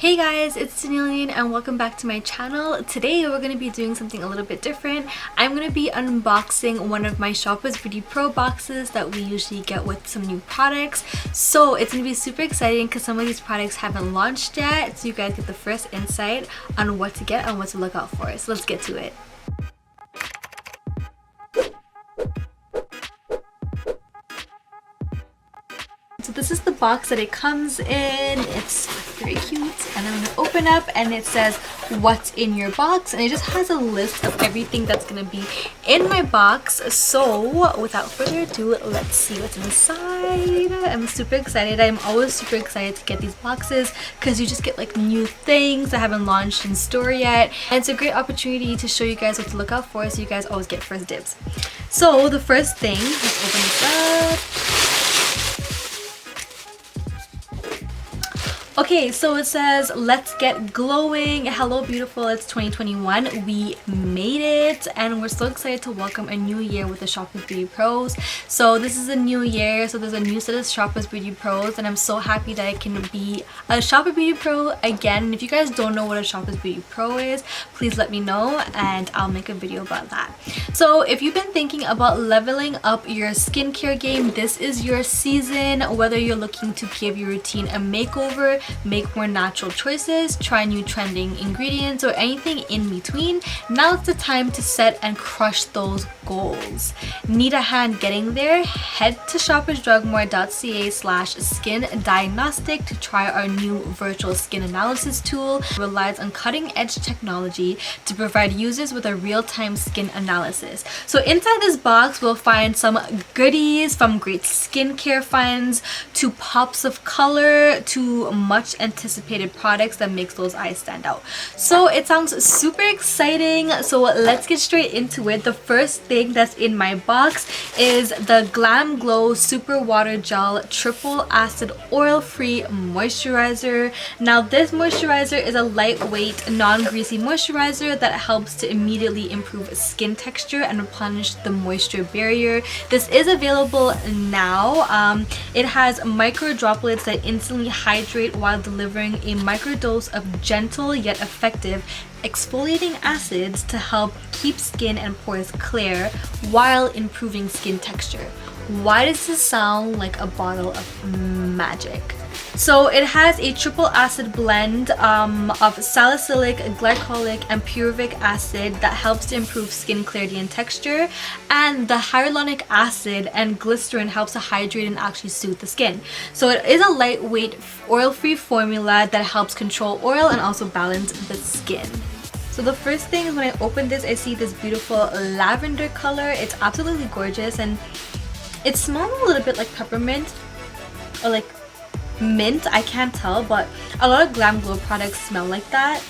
Hey guys, it's Dannilian and welcome back to my channel. Today we're going to be doing something a little bit different. I'm going to be unboxing one of my Shoppers Beauty Pro boxes that we usually get with some new products. So it's going to be super exciting because some of these products haven't launched yet, so you guys get the first insight on what to get and what to look out for. So let's get to it. So this is the box that it comes in. It's very cute, and I'm gonna open up and it says what's in your box, and it just has a list of everything that's gonna be in my box. So without further ado, let's see what's inside. I'm super excited. I'm always super excited to get these boxes because you just get like new things that haven't launched in store yet, and it's a great opportunity to show you guys what to look out for, so you guys always get first dibs. So the first thing, let's open this up. Okay, so it says, let's get glowing. Hello beautiful, it's 2021. We made it, and we're so excited to welcome a new year with the Shoppers Beauty Pros. So this is a new year, so there's a new set of Shoppers Beauty Pros, and I'm so happy that I can be a Shopper Beauty Pro again. And if you guys don't know what a Shoppers Beauty Pro is, please let me know and I'll make a video about that. So if you've been thinking about leveling up your skincare game, this is your season. Whether you're looking to give your routine a makeover, make more natural choices, try new trending ingredients, or anything in between, now's the time to set and crush those goals. Need a hand getting there? Head to shoppersdrugmore.ca/skin diagnostic to try our new virtual skin analysis tool. It relies on cutting-edge technology to provide users with a real-time skin analysis. So inside this box, we'll find some goodies, from great skincare finds to pops of color to much anticipated products that makes those eyes stand out. So it sounds super exciting, so let's get straight into it. The first thing that's in my box is the Glam Glow Super Water Gel Triple Acid Oil-Free Moisturizer. Now this moisturizer is a lightweight, non-greasy moisturizer that helps to immediately improve skin texture and replenish the moisture barrier. This is available now. It has micro droplets that instantly hydrate while delivering a microdose of gentle yet effective exfoliating acids to help keep skin and pores clear while improving skin texture. Why does this sound like a bottle of magic? So it has a triple acid blend of salicylic, glycolic, and pyruvic acid that helps to improve skin clarity and texture, and the hyaluronic acid and glycerin helps to hydrate and actually soothe the skin. So it is a lightweight, oil-free formula that helps control oil and also balance the skin. So the first thing is, when I open this, I see this beautiful lavender color. It's absolutely gorgeous, and it smells a little bit like peppermint or like mint. I can't tell, but a lot of Glam Glow products smell like that,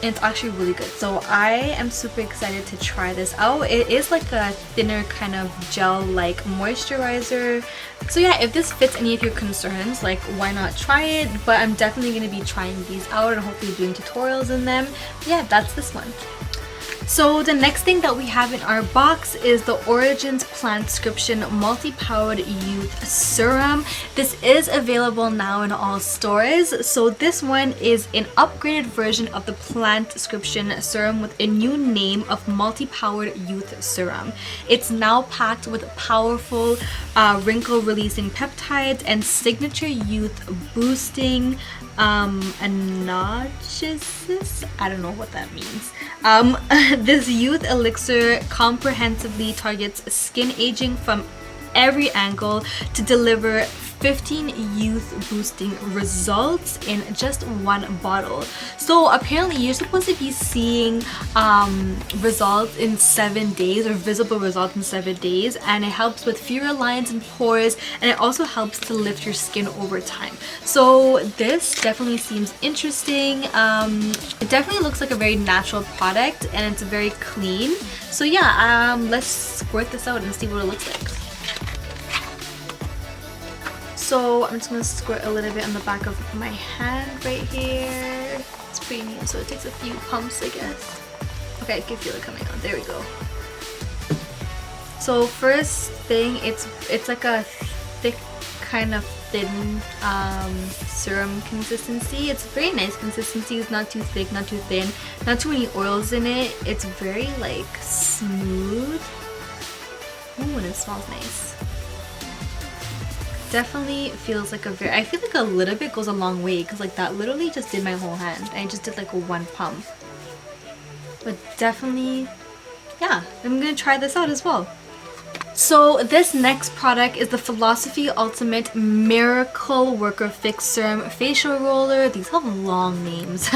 and it's actually really good. So I am super excited to try this out. It is like a thinner kind of gel-like moisturizer. So yeah, if this fits any of your concerns, like, why not try it? But I'm definitely going to be trying these out and hopefully doing tutorials in them. Yeah, that's this one. So the next thing that we have in our box is the Origins Planscription Multi-Powered Youth Serum. This is available now in all stores. So this one is an upgraded version of the Planscription Serum with a new name of Multi-Powered Youth Serum. It's now packed with powerful wrinkle-releasing peptides and signature youth boosting analgesis. I don't know what that means. This youth elixir comprehensively targets skin aging from every angle to deliver 15 youth boosting results in just one bottle. So apparently you're supposed to be seeing results in 7 days, or visible results in 7 days, and it helps with fewer lines and pores, and it also helps to lift your skin over time. So this definitely seems interesting. It definitely looks like a very natural product, and it's very clean. So yeah, let's squirt this out and see what it looks like. So I'm just going to squirt a little bit on the back of my hand right here. It's premium, so it takes a few pumps, I guess. Okay, I can feel it coming on. There we go. So first thing, it's like a thick kind of thin serum consistency. It's very nice consistency. It's not too thick, not too thin, not too many oils in it. It's very like smooth. Ooh, and it smells nice. Definitely feels like I feel like a little bit goes a long way, because like that literally just did my whole hand. I just did like a 1 pump. But definitely, yeah, I'm gonna try this out as well. So this next product is the Philosophy Ultimate Miracle Worker Fix Serum Facial Roller. These have long names.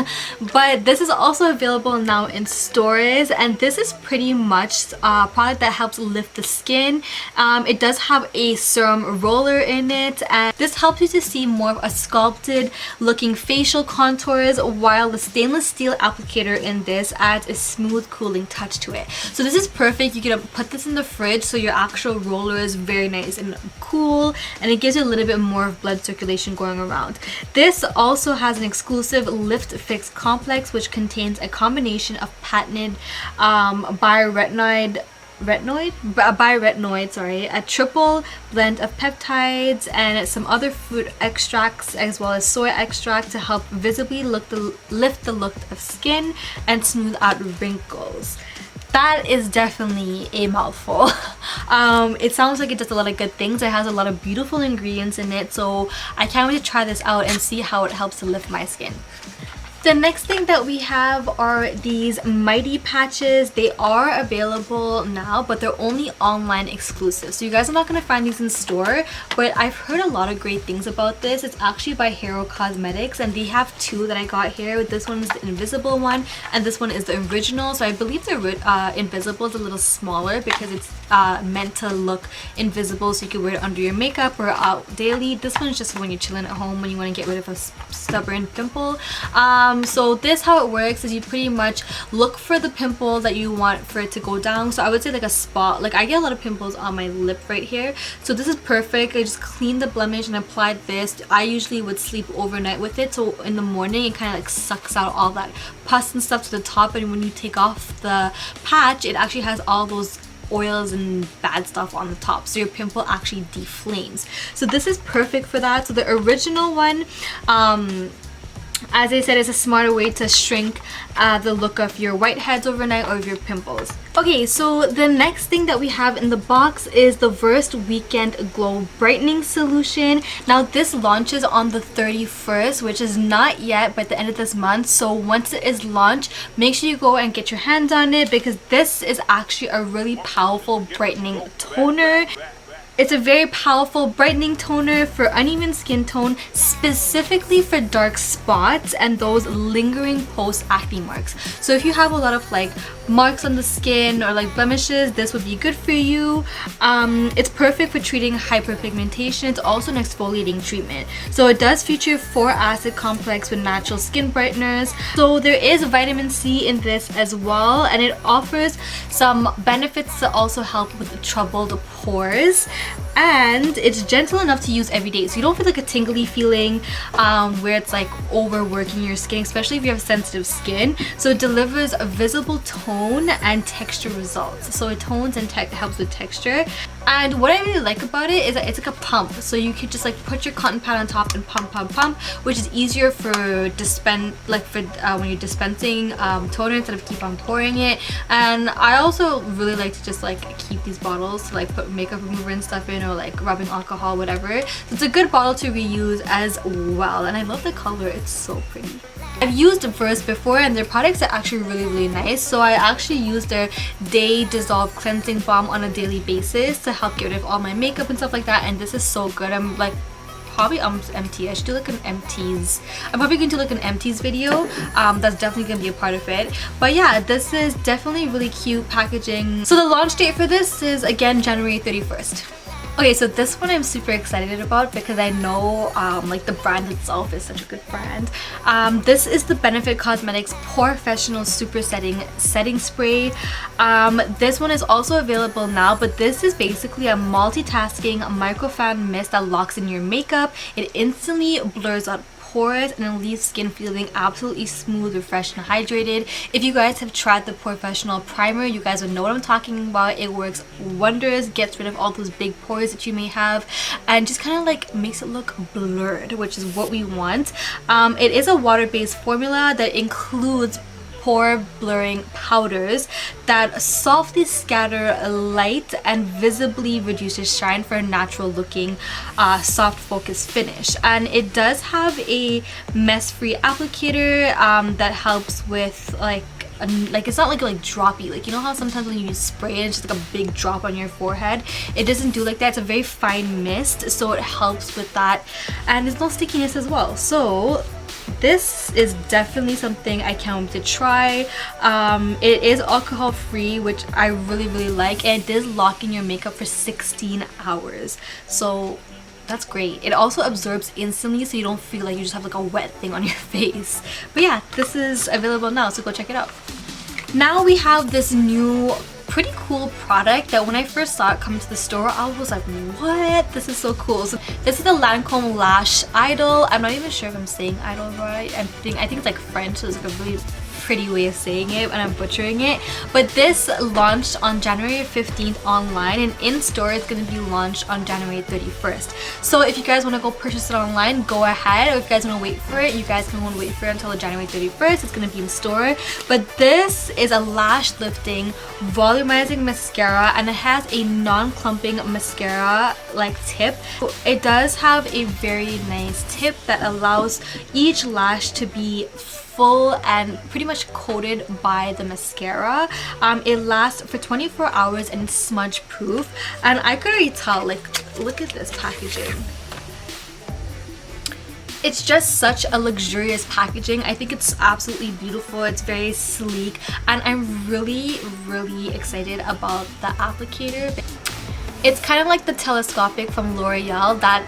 But this is also available now in stores, and this is pretty much a product that helps lift the skin. It does have a serum roller in it, and this helps you to see more of a sculpted looking facial contours, while the stainless steel applicator in this adds a smooth cooling touch to it. So this is perfect. You can put this in the fridge so your actual roller is very nice and cool, and it gives you a little bit more of blood circulation going around. This also has an exclusive Lift Fix complex, which contains a combination of patented biretinoid, a triple blend of peptides and some other fruit extracts as well as soy extract to help visibly lift the look of skin and smooth out wrinkles. That is definitely a mouthful. It sounds like it does a lot of good things. It has a lot of beautiful ingredients in it, so I can't wait to try this out and see how it helps to lift my skin. The next thing that we have are these Mighty Patches. They are available now, but they're only online exclusive. So you guys are not going to find these in store, but I've heard a lot of great things about this. It's actually by Hero Cosmetics, and they have two that I got here. This one is the invisible one, and this one is the original. So I believe the invisible is a little smaller because it's meant to look invisible, so you can wear it under your makeup or out daily. This one is just when you're chilling at home, when you want to get rid of a stubborn pimple. So this, how it works is you pretty much look for the pimple that you want for it to go down. So I would say like a spot. Like I get a lot of pimples on my lip right here, so this is perfect. I just cleaned the blemish and applied this. I usually would sleep overnight with it, so in the morning it kind of like sucks out all that pus and stuff to the top, and when you take off the patch, it actually has all those oils and bad stuff on the top, so your pimple actually deflames. So this is perfect for that. So the original one, as I said, is a smarter way to shrink the look of your whiteheads overnight or of your pimples. Okay, so the next thing that we have in the box is the Versed Weekend Glow Brightening Solution. Now this launches on the 31st, which is not yet, by the end of this month. So once it is launched, make sure you go and get your hands on it, because this is actually a really powerful brightening toner. It's a very powerful brightening toner for uneven skin tone, specifically for dark spots and those lingering post-acne marks. So if you have a lot of like marks on the skin or like blemishes, this would be good for you. It's perfect for treating hyperpigmentation. It's also an exfoliating treatment. So it does feature 4 acid complex with natural skin brighteners. So there is vitamin C in this as well, and it offers some benefits to also help with troubled pores. And it's gentle enough to use every day, so you don't feel like a tingly feeling where it's like overworking your skin, especially if you have sensitive skin. So it delivers a visible tone and texture results. So it tones and helps with texture. And what I really like about it is that it's like a pump, so you could just like put your cotton pad on top and pump, which is easier for when you're dispensing toner instead of keep on pouring it. And I also really like to just like keep these bottles to like put makeup remover and stuff in, or like rubbing alcohol, whatever. So it's a good bottle to reuse as well, and I love the color. It's so pretty. I've used Versed before, and their products are actually really nice. So I actually use their Day Dissolve Cleansing Balm on a daily basis to help get rid of all my makeup and stuff like that, and this is so good. I'm like probably empty. I should do like an empties. I'm probably going to do like an empties video. That's definitely going to be a part of it. But yeah, this is definitely really cute packaging. So the launch date for this is again January 31st. Okay, so this one I'm super excited about because I know like the brand itself is such a good brand. This is the Benefit Cosmetics Professional Super Setting Spray. This one is also available now, but this is basically a multitasking microfan mist that locks in your makeup. It instantly blurs out pores and it leaves skin feeling absolutely smooth, refreshed, and hydrated. If you guys have tried the Professional Primer, you guys would know what I'm talking about. It works wonders, gets rid of all those big pores that you may have, and just kind of like makes it look blurred, which is what we want. It is a water-based formula that includes pore blurring powders that softly scatter light and visibly reduces shine for a natural looking soft focus finish. And it does have a mess-free applicator that helps with like it's not like droppy, like you know how sometimes when you spray it, it's just like a big drop on your forehead. It doesn't do like that. It's a very fine mist, so it helps with that, and there's no stickiness as well. So this is definitely something I can't wait to try. It is alcohol free, which I really like, and it does lock in your makeup for 16 hours, so that's great. It also absorbs instantly, so you don't feel like you just have like a wet thing on your face. But yeah, this is available now, so go check it out. Now we have this new pretty cool product that when I first saw it come to the store, I was like, what? This is so cool. So this is the Lancome Lash Idol. I'm not even sure if I'm saying idol right. I think it's like French, so it's like a really pretty way of saying it, and I'm butchering it. But this launched on January 15th online, and in store it's going to be launched on January 31st. So if you guys want to go purchase it online, go ahead. Or if you guys want to wait for it, you guys can want to wait for it until January 31st. It's going to be in store. But this is a lash lifting volumizing mascara, and it has a non-clumping mascara like tip. It does have a very nice tip that allows each lash to be full and pretty much coated by the mascara. It lasts for 24 hours and it's smudge proof, and I could already tell, like, look at this packaging. It's just such a luxurious packaging. I think it's absolutely beautiful. It's very sleek, and I'm really excited about the applicator. It's kind of like the telescopic from L'Oreal. That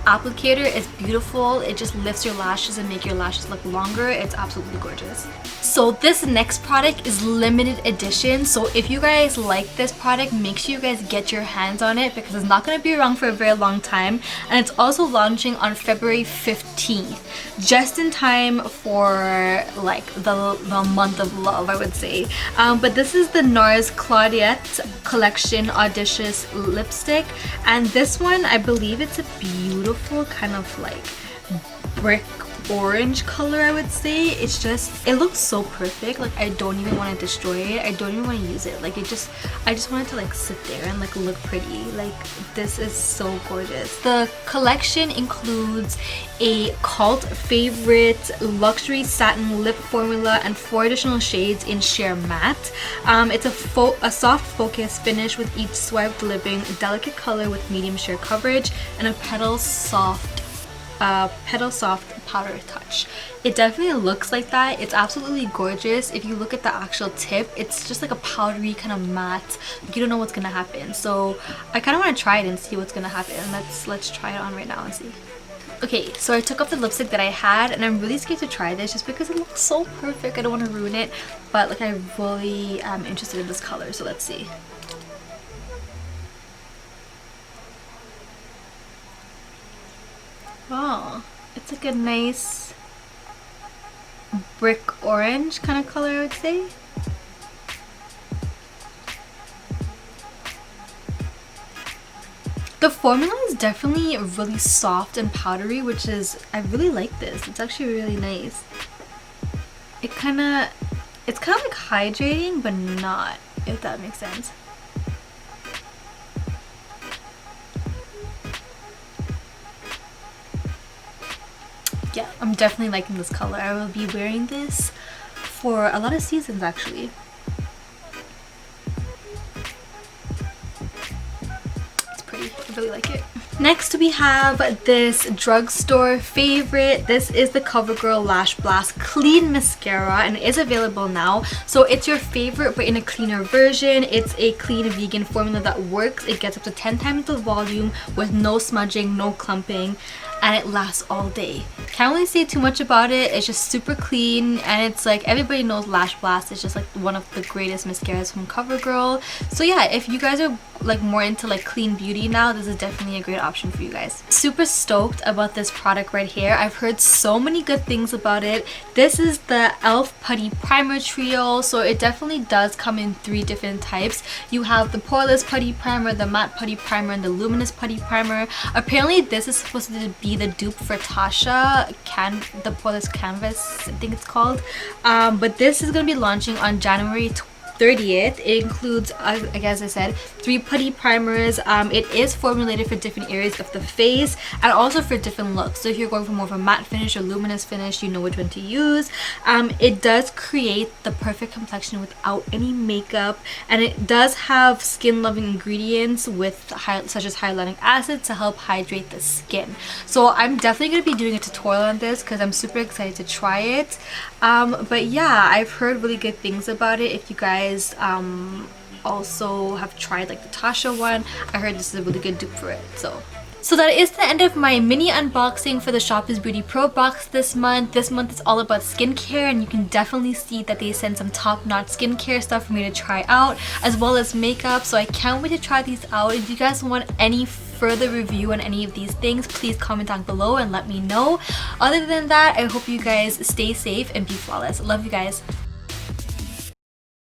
applicator is beautiful. It just lifts your lashes and make your lashes look longer. It's absolutely gorgeous. So this next product is limited edition, so if you guys like this product, make sure you guys get your hands on it because it's not going to be around for a very long time, and it's also launching on February 15th, just in time for like the month of love, I would say. But this is the NARS Claudette Collection Audacious Lipstick, and this one, I believe it's a beautiful kind of like brick orange color, I would say. It's just, it looks so perfect. Like, I don't even want to destroy it. I don't even want to use it. Like, I just want it to like sit there and like look pretty. Like, this is so gorgeous. The collection includes a cult favorite luxury satin lip formula and 4 additional shades in sheer matte. It's a soft focus finish with each swipe delivering a delicate color with medium sheer coverage and a petal soft powder touch. It definitely looks like that. It's absolutely gorgeous. If you look at the actual tip, it's just like a powdery kind of matte. You don't know what's gonna happen, so I kind of want to try it and see what's gonna happen. Let's try it on right now and see. Okay, so I took off the lipstick that I had, and I'm really scared to try this just because it looks so perfect. I don't want to ruin it, but like, I really am interested in this color, so let's see. Oh, it's like a nice brick orange kind of color, I would say. The formula is definitely really soft and powdery, which is, I really like this. It's actually really nice. It's kind of like hydrating, but not, if that makes sense. Yeah, I'm definitely liking this color. I will be wearing this for a lot of seasons actually. It's pretty. I really like it. Next we have this drugstore favorite. This is the CoverGirl Lash Blast Clean Mascara, and it is available now. So it's your favorite but in a cleaner version. It's a clean vegan formula that works. It gets up to 10 times the volume with no smudging, no clumping. and it lasts all day. Can't really say too much about it. It's just super clean, and it's like, everybody knows Lash Blast is just like one of the greatest mascaras from CoverGirl. So yeah, if you guys are like more into like clean beauty now, this is definitely a great option for you guys. Super stoked about this product right here. I've heard so many good things about it. This is the e.l.f. Putty Primer Trio, so it definitely does come in 3 different types. You have the poreless putty primer, the matte putty primer, and the luminous putty primer. Apparently this is supposed to be the dupe for Tasha the poreless canvas, I think it's called, but this is going to be launching on January 30th. It includes, as I said, 3 putty primers. It is formulated for different areas of the face and also for different looks. So if you're going for more of a matte finish or luminous finish, you know which one to use. It does create the perfect complexion without any makeup, and it does have skin loving ingredients with such as hyaluronic acid to help hydrate the skin. So I'm definitely going to be doing a tutorial on this because I'm super excited to try it. But yeah, I've heard really good things about it. If you guys also have tried like the Tasha one, I heard this is a really good dupe for it. So that is the end of my mini unboxing for the Shop Is Beauty Pro box this month. This month is all about skincare, and you can definitely see that they sent some top-notch skincare stuff for me to try out, as well as makeup. So I can't wait to try these out. If you guys want any further review on any of these things, please comment down below and let me know. Other than that, I hope you guys stay safe and be flawless. Love you guys.